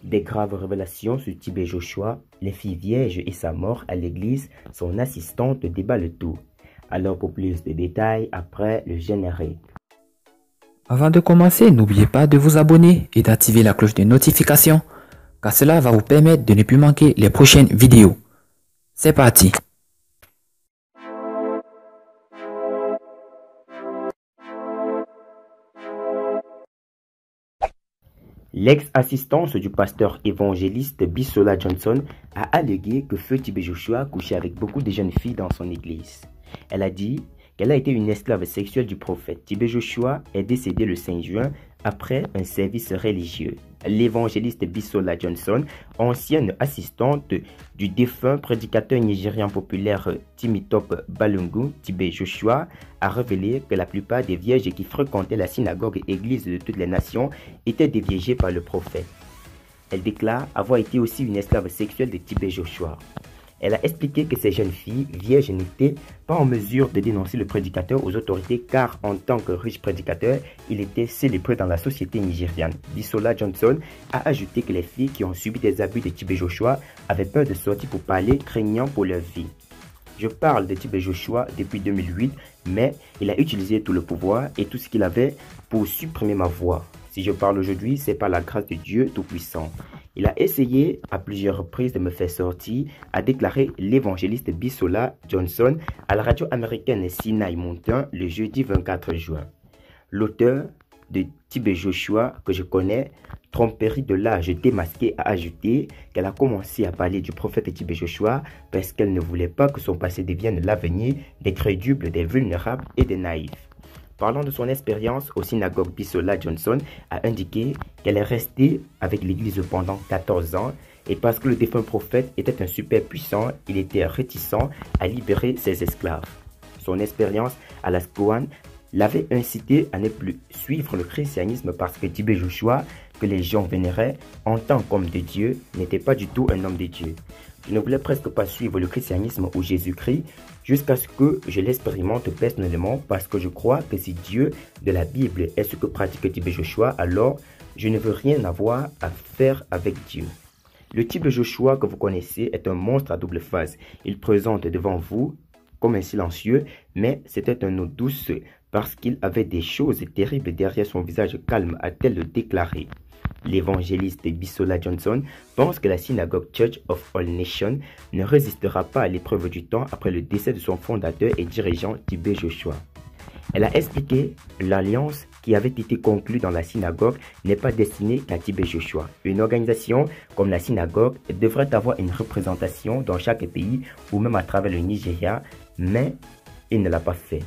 Des graves révélations sur Tibet Joshua, les filles vierges et sa mort à l'église, son assistante débat le tout. Alors pour plus de détails, après le générique. Avant de commencer, n'oubliez pas de vous abonner et d'activer la cloche de notification, car cela va vous permettre de ne plus manquer les prochaines vidéos. C'est parti! L'ex-assistance du pasteur évangéliste Bisola Johnson a allégué que Feu Tibet Joshua couchait avec beaucoup de jeunes filles dans son église. Elle a dit qu'elle a été une esclave sexuelle du prophète. Tibet Joshua est décédé le 5 juin après un service religieux. L'évangéliste Bisola Johnson, ancienne assistante du défunt prédicateur nigérien populaire Timitop Balungu Tibet Joshua, a révélé que la plupart des vierges qui fréquentaient la synagogue et église de toutes les nations étaient déviégées par le prophète. Elle déclare avoir été aussi une esclave sexuelle de Tibet Joshua. Elle a expliqué que ces jeunes filles vierges n'étaient pas en mesure de dénoncer le prédicateur aux autorités car en tant que riche prédicateur, il était célébré dans la société nigériane. Bisola Johnson a ajouté que les filles qui ont subi des abus de Tibet Joshua avaient peur de sortir pour parler, craignant pour leur vie. Je parle de Tibet Joshua depuis 2008, mais il a utilisé tout le pouvoir et tout ce qu'il avait pour supprimer ma voix. Si je parle aujourd'hui, c'est par la grâce de Dieu Tout-Puissant. Il a essayé à plusieurs reprises de me faire sortir, a déclaré l'évangéliste Bisola Johnson à la radio américaine Sinaï Mountain le jeudi 24 juin. L'auteur de Tibet Joshua que je connais, Tromperie de l'âge démasqué, a ajouté qu'elle a commencé à parler du prophète Tibet Joshua parce qu'elle ne voulait pas que son passé devienne l'avenir des crédules, des vulnérables et des naïfs. Parlant de son expérience au synagogue, Bisola Johnson a indiqué qu'elle est restée avec l'église pendant 14 ans et parce que le défunt prophète était un super puissant, il était réticent à libérer ses esclaves. Son expérience à la Squan l'avait incité à ne plus suivre le christianisme parce que Tibet Joshua, que les gens vénéraient en tant qu'homme de Dieu, n'était pas du tout un homme de Dieu. Je ne voulais presque pas suivre le christianisme ou Jésus-Christ jusqu'à ce que je l'expérimente personnellement parce que je crois que si Dieu de la Bible est ce que pratique Tibet Joshua, alors je ne veux rien avoir à faire avec Dieu. Le Tibet Joshua que vous connaissez est un monstre à double face. Il présente devant vous comme un silencieux, mais c'était un eau douce parce qu'il avait des choses terribles derrière son visage calme, a-t-elle déclaré. L'évangéliste Bisola Johnson pense que la synagogue Church of All Nations ne résistera pas à l'épreuve du temps après le décès de son fondateur et dirigeant Tibet Joshua. Elle a expliqué l'alliance qui avait été conclue dans la synagogue n'est pas destinée qu'à Tibet Joshua. Une organisation comme la synagogue devrait avoir une représentation dans chaque pays ou même à travers le Nigeria, mais il ne l'a pas fait.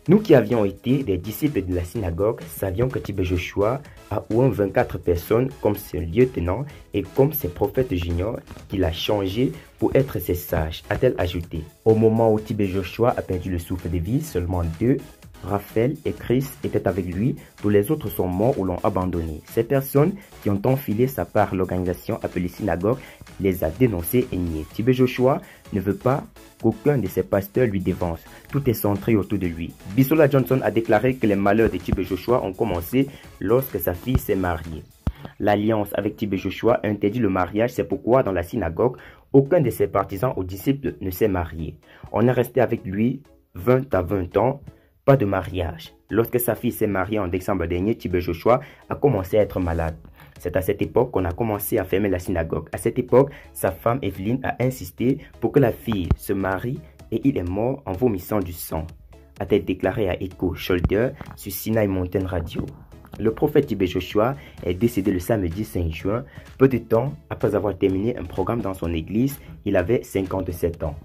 Nous qui avions été des disciples de la synagogue savions que Tibet Joshua a oué 24 personnes comme ses lieutenants et comme ses prophètes juniors qu'il a changé pour être ses sages, a-t-elle ajouté. Au moment où Tibet Joshua a perdu le souffle de vie, seulement deux, Raphaël et Chris, étaient avec lui, tous les autres sont morts ou l'ont abandonné. Ces personnes qui ont enfilé sa part l'organisation appelée synagogue les a dénoncés et niés. Tibet Joshua ne veut pas qu'aucun de ses pasteurs lui dévance. Tout est centré autour de lui. Bisola Johnson a déclaré que les malheurs de Tibet Joshua ont commencé lorsque sa fille s'est mariée. L'alliance avec Tibet Joshua interdit le mariage, c'est pourquoi dans la synagogue, aucun de ses partisans ou disciples ne s'est marié. On est resté avec lui 20 à 20 ans, pas de mariage. Lorsque sa fille s'est mariée en décembre dernier, Tibet Joshua a commencé à être malade. C'est à cette époque qu'on a commencé à fermer la synagogue. À cette époque, sa femme Evelyne a insisté pour que la fille se marie et il est mort en vomissant du sang, a-t-elle déclaré à Echo Shoulder sur Sinaï Mountain Radio. Le prophète Tibet Joshua est décédé le samedi 5 juin, peu de temps après avoir terminé un programme dans son église. Il avait 57 ans.